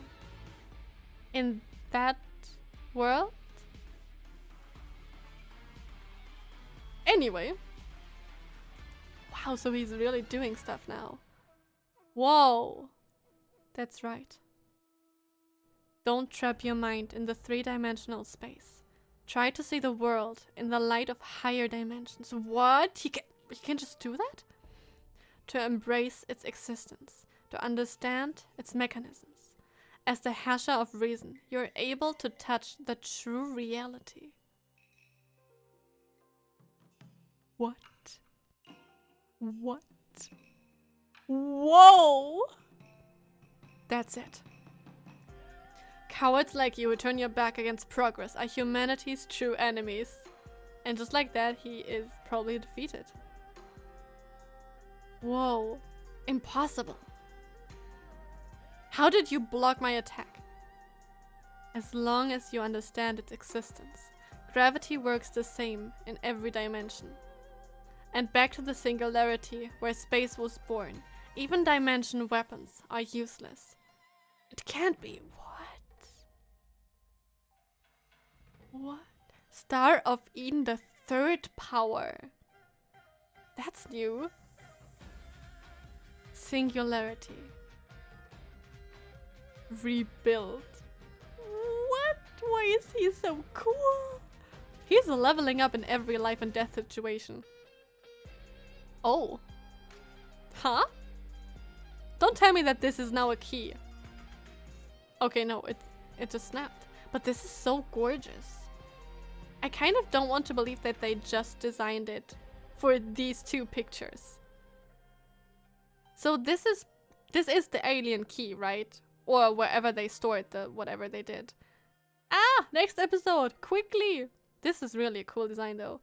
In that world? Anyway. Wow, so he's really doing stuff now. Whoa. That's right. Don't trap your mind in the three-dimensional space. Try to see the world in the light of higher dimensions. What? He can just do that? To embrace its existence, to understand its mechanisms. As the Herrscher of reason, you're able to touch the true reality. What? What? Whoa! That's it. Cowards like you who turn your back against progress are humanity's true enemies. And just like that, he is probably defeated. Whoa. Impossible. How did you block my attack? As long as you understand its existence, gravity works the same in every dimension. And back to the singularity where space was born, even dimension weapons are useless. It can't be. What? Star of Eden, the third power. That's new. Singularity. Rebuild. What? Why is he so cool? He's leveling up in every life and death situation. Oh. Huh? Don't tell me that this is now a key. Okay, no, it just snapped. But this is so gorgeous. I kind of don't want to believe that they just designed it for these two pictures. So this is the alien key, right? Or wherever they stored the whatever they did. Ah, next episode, quickly. This is really a cool design though.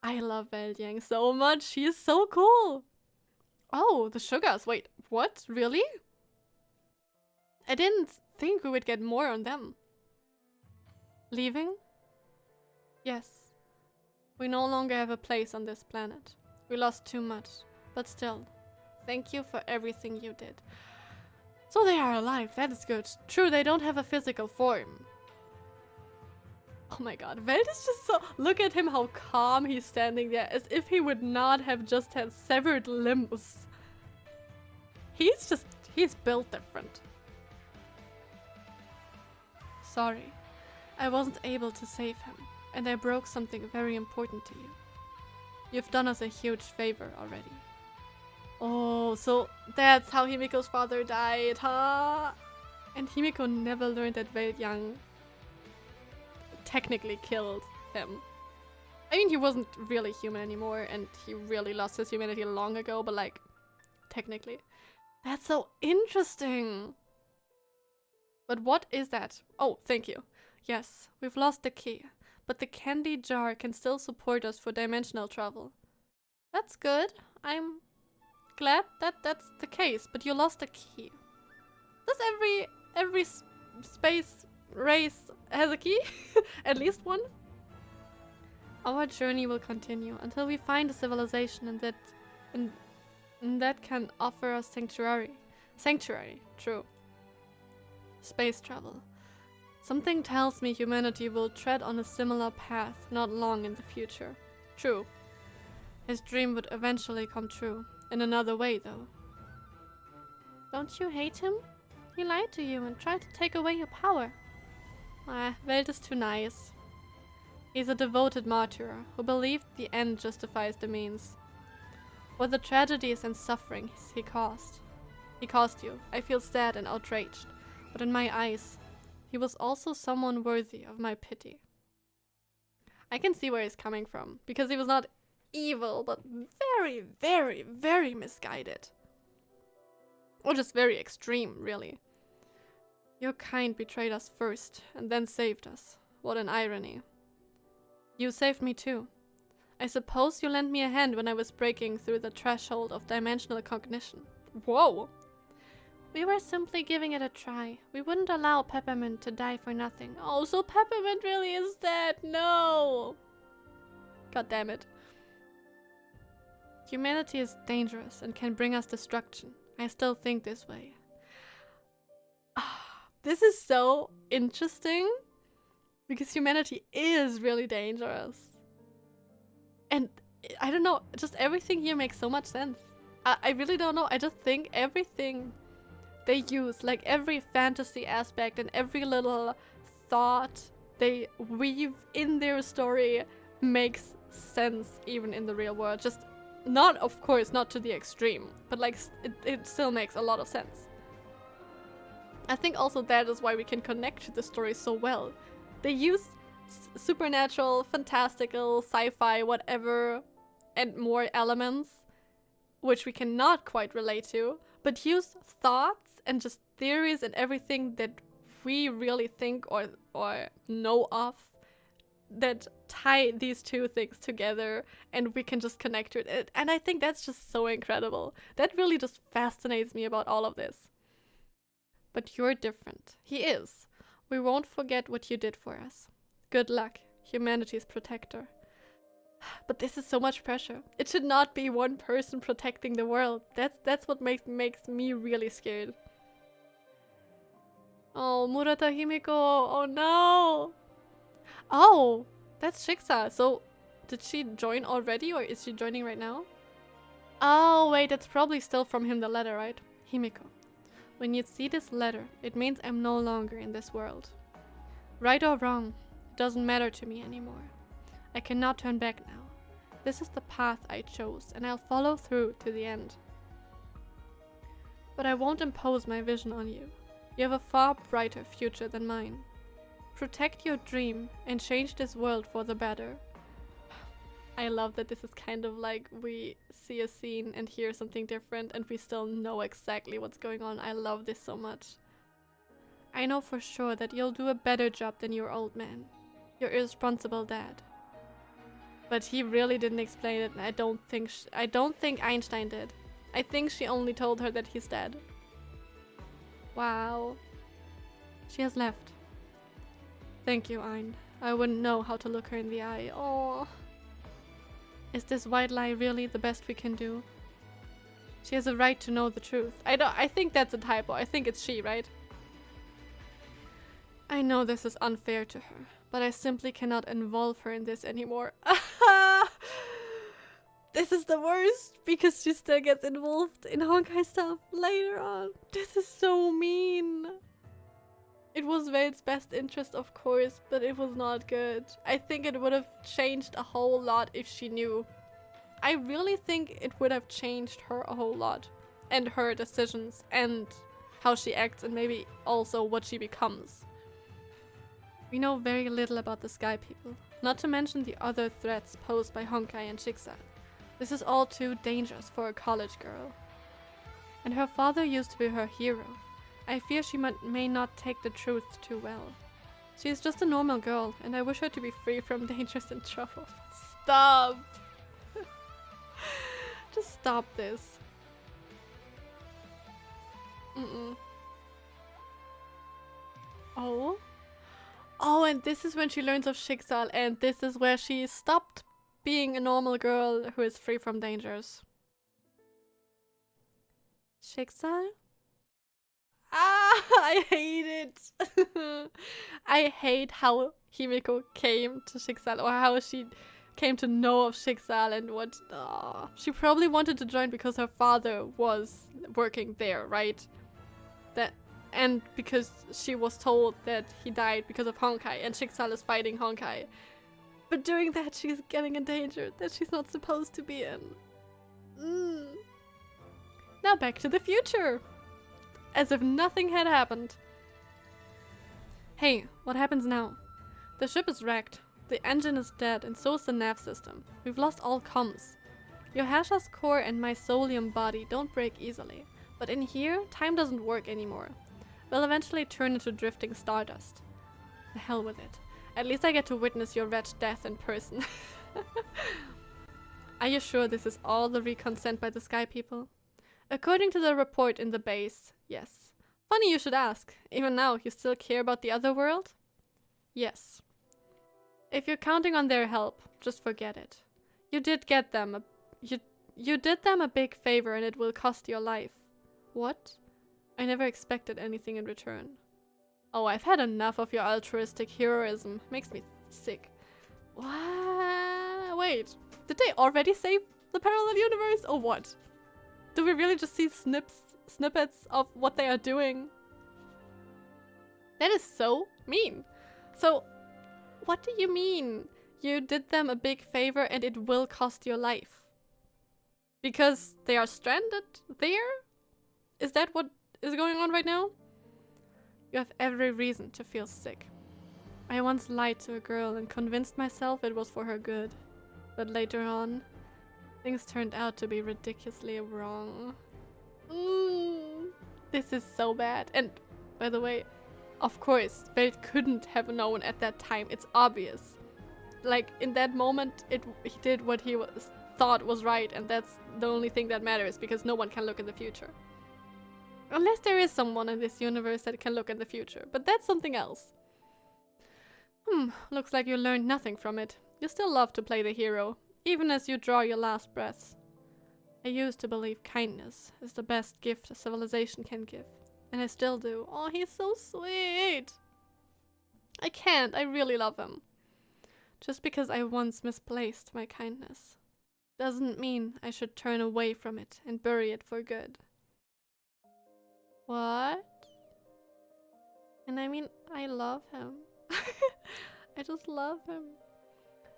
I love Welt so much. She is so cool. Oh, the sugars. Wait, what? Really? I didn't think we would get more on them. Leaving? Yes. We no longer have a place on this planet. We lost too much. But still, thank you for everything you did. So they are alive, that is good. True, they don't have a physical form. Oh my god, Welt is just so... Look at him, how calm he's standing there, as if he would not have just had severed limbs. He's built different. Sorry. I wasn't able to save him, and I broke something very important to you. You've done us a huge favor already. Oh, so that's how Himeko's father died, huh? And Himeko never learned that Welt technically killed him. I mean, he wasn't really human anymore, and he really lost his humanity long ago, but like, technically. That's so interesting! But what is that? Oh, thank you. Yes, we've lost the key, but the candy jar can still support us for dimensional travel. That's good. I'm glad that that's the case, but you lost the key. Does every space race has a key? At least one? Our journey will continue until we find a civilization that can offer us sanctuary. Sanctuary, true. Space travel. Something tells me humanity will tread on a similar path not long in the future. True. His dream would eventually come true. In another way, though. Don't you hate him? He lied to you and tried to take away your power. Welt is too nice. He's a devoted martyr who believed the end justifies the means. For the tragedies and sufferings he caused you, I feel sad and outraged, but in my eyes, he was also someone worthy of my pity. I can see where he's coming from, because he was not evil, but very, very, very misguided. Or just very extreme, really. Your kind betrayed us first, and then saved us. What an irony. You saved me too. I suppose you lent me a hand when I was breaking through the threshold of dimensional cognition. Whoa! We were simply giving it a try. We wouldn't allow Peppermint to die for nothing. Oh, so Peppermint really is dead. No! God damn it. Humanity is dangerous and can bring us destruction. I still think this way. This is so interesting. Because humanity is really dangerous. And I don't know, just everything here makes so much sense. I really don't know. I just think everything they use, like every fantasy aspect and every little thought they weave in their story makes sense even in the real world. Just not, of course, not to the extreme, but like it still makes a lot of sense. I think also that is why we can connect to the story so well. They use supernatural, fantastical, sci-fi, whatever, and more elements, which we cannot quite relate to, but use thoughts and just theories and everything that we really think or know of that tie these two things together, and we can just connect to it. And I think that's just so incredible. That really just fascinates me about all of this. But you're different. He is. We won't forget what you did for us. Good luck, humanity's protector. But this is so much pressure. It should not be one person protecting the world. That's what makes me really scared. Oh, Murata Himeko. Oh no. Oh, that's Shiksa. So, did she join already, or is she joining right now? Oh, wait, that's probably still from him, the letter, right? Himeko. When you see this letter, it means I'm no longer in this world. Right or wrong, it doesn't matter to me anymore. I cannot turn back now. This is the path I chose, and I'll follow through to the end. But I won't impose my vision on you. You have a far brighter future than mine. Protect your dream and change this world for the better. I love that this is kind of like we see a scene and hear something different and we still know exactly what's going on. I love this so much. I know for sure that you'll do a better job than your old man, your irresponsible dad. But he really didn't explain it, and I don't think Einstein did. I think she only told her that he's dead. Wow. She has left. Thank you, Ein. I wouldn't know how to look her in the eye. Oh. Is this white lie really the best we can do? She has a right to know the truth. I think that's a typo. I think it's she, right? I know this is unfair to her, but I simply cannot involve her in this anymore. This is the worst, because she still gets involved in Honkai stuff later on. This is so mean. It was Welt's best interest, of course, but it was not good. I think it would have changed a whole lot if she knew. I really think it would have changed her a whole lot. And her decisions, and how she acts, and maybe also what she becomes. We know very little about the Sky People, not to mention the other threats posed by Honkai and Shiksa. This is all too dangerous for a college girl. And her father used to be her hero. I fear she may not take the truth too well. She is just a normal girl, and I wish her to be free from dangers and trouble. Stop! Just stop this. Oh? Oh, and this is when she learns of Schicksal, and this is where she stopped being a normal girl who is free from dangers. Schicksal? Ah, I hate it. I hate how Himeko came to Schicksal, or how she came to know of Schicksal and what... She probably wanted to join because her father was working there, right? And because she was told that he died because of Honkai and Schicksal is fighting Honkai. But doing that, she's getting in danger that she's not supposed to be in. Now back to the future. As if nothing had happened. Hey, what happens now? The ship is wrecked. The engine is dead, and so is the nav system. We've lost all comms. Your Hashas core and my Solium body don't break easily. But in here, time doesn't work anymore. We'll eventually turn into drifting stardust. The hell with it. At least I get to witness your wretched death in person. Are you sure this is all the recon sent by the Sky People? According to the report in the base, yes. Funny you should ask. Even now, you still care about the other world? Yes. If you're counting on their help, just forget it. You did get them you did them a big favor and it will cost your life. What? I never expected anything in return. Oh, I've had enough of your altruistic heroism. Makes me sick. What? Wait, did they already save the parallel universe or what? Do we really just see snippets of what they are doing? That is so mean. So, what do you mean? You did them a big favor and it will cost your life? Because they are stranded there? Is that what is going on right now? You have every reason to feel sick. I once lied to a girl and convinced myself it was for her good. But later on, things turned out to be ridiculously wrong. This is so bad. And by the way, of course, Welt couldn't have known at that time. It's obvious. Like, in that moment, he did what he thought was right, and that's the only thing that matters, because no one can look in the future. Unless there is someone in this universe that can look in the future, but that's something else. Looks like you learned nothing from it. You still love to play the hero, even as you draw your last breaths. I used to believe kindness is the best gift a civilization can give, and I still do. Oh, he's so sweet! I can't, I really love him. Just because I once misplaced my kindness doesn't mean I should turn away from it and bury it for good. What? And I mean, I love him. I just love him.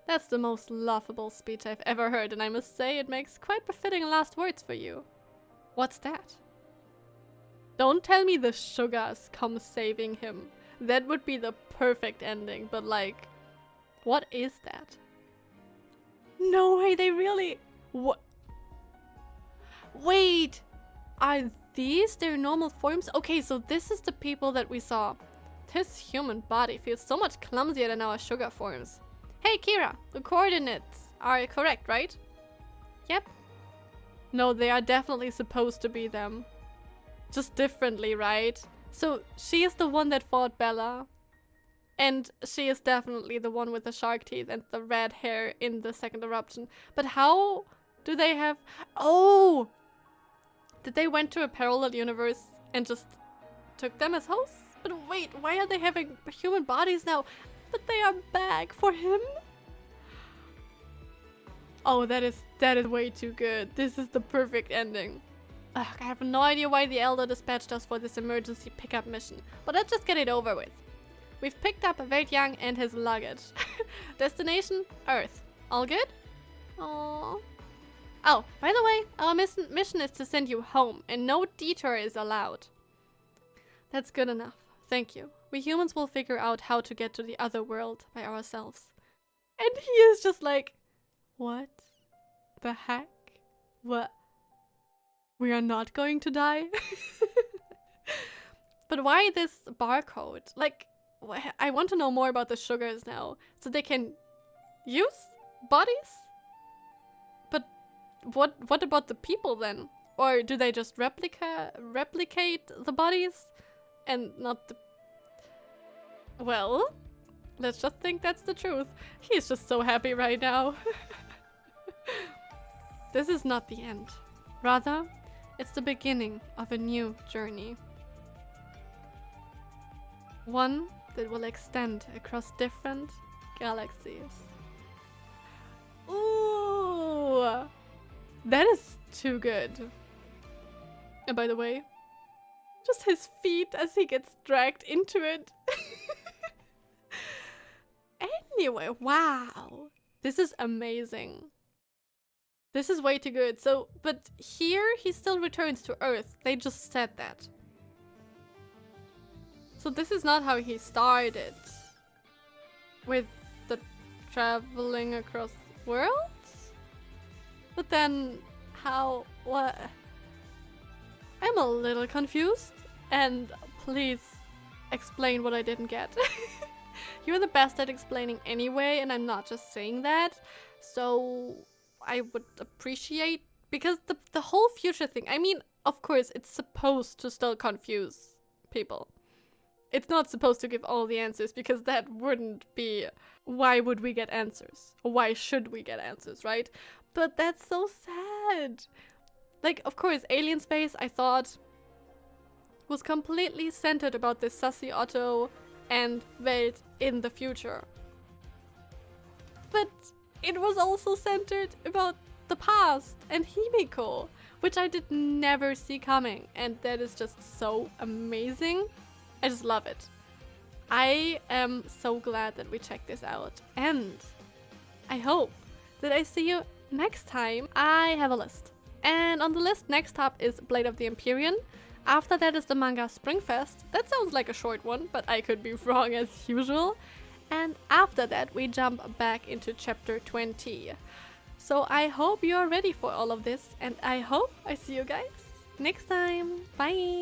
That's the most laughable speech I've ever heard, and I must say it makes quite befitting last words for you. What's that? Don't tell me the Sugars come saving him. That would be the perfect ending, but like, what is that? No way, they really... What? Wait! Are these their normal forms? Okay, so this is the people that we saw. This human body feels so much clumsier than our sugar forms. Hey Kira, the coordinates are correct, right? Yep. No, they are definitely supposed to be them. Just differently, right? So she is the one that fought Bella. And she is definitely the one with the shark teeth and the red hair in the second eruption. But how do they have... Oh! Did they went to a parallel universe and just took them as hosts? But wait, why are they having human bodies now? But they are back for him? Oh, that is way too good. This is the perfect ending. Ugh, I have no idea why the Elder dispatched us for this emergency pickup mission. But let's just get it over with. We've picked up Welt Young and his luggage. Destination, Earth. All good? Aww. Oh, by the way, our mission is to send you home, and no detour is allowed. That's good enough. Thank you. We humans will figure out how to get to the other world by ourselves. And he is just like, what the heck? What? We are not going to die? But why this barcode? Like, I want to know more about the Sugars now, so they can use bodies? But what about the people then? Or do they just replicate the bodies and not the... Well, let's just think that's the truth. He's just so happy right now. This is not the end. Rather, it's the beginning of a new journey. One that will extend across different galaxies. Ooh! That is too good. And by the way, just his feet as he gets dragged into it. Anyway, wow. This is amazing. This is way too good. So, but here he still returns to Earth. They just said that. So this is not how he started with the traveling across worlds? But then, how? What? I'm a little confused, and please explain what I didn't get. You're the best at explaining anyway, and I'm not just saying that. So I would appreciate, because the whole future thing, I mean, of course, it's supposed to still confuse people. It's not supposed to give all the answers, because that wouldn't be, why would we get answers? Or why should we get answers, right? But that's so sad. Like, of course, Alien Space, I thought, was completely centered about this sassy Otto and Welt in the future. But it was also centered about the past and Himeko, which I did never see coming, and that is just so amazing. I just love it. I am so glad that we checked this out, and I hope that I see you next time. I have a list, and on the list next up is Blade of the Empyrean. After that is the manga Springfest. That sounds like a short one, but I could be wrong as usual. And after that we jump back into chapter 20. So I hope you're ready for all of this, and I hope I see you guys next time. Bye!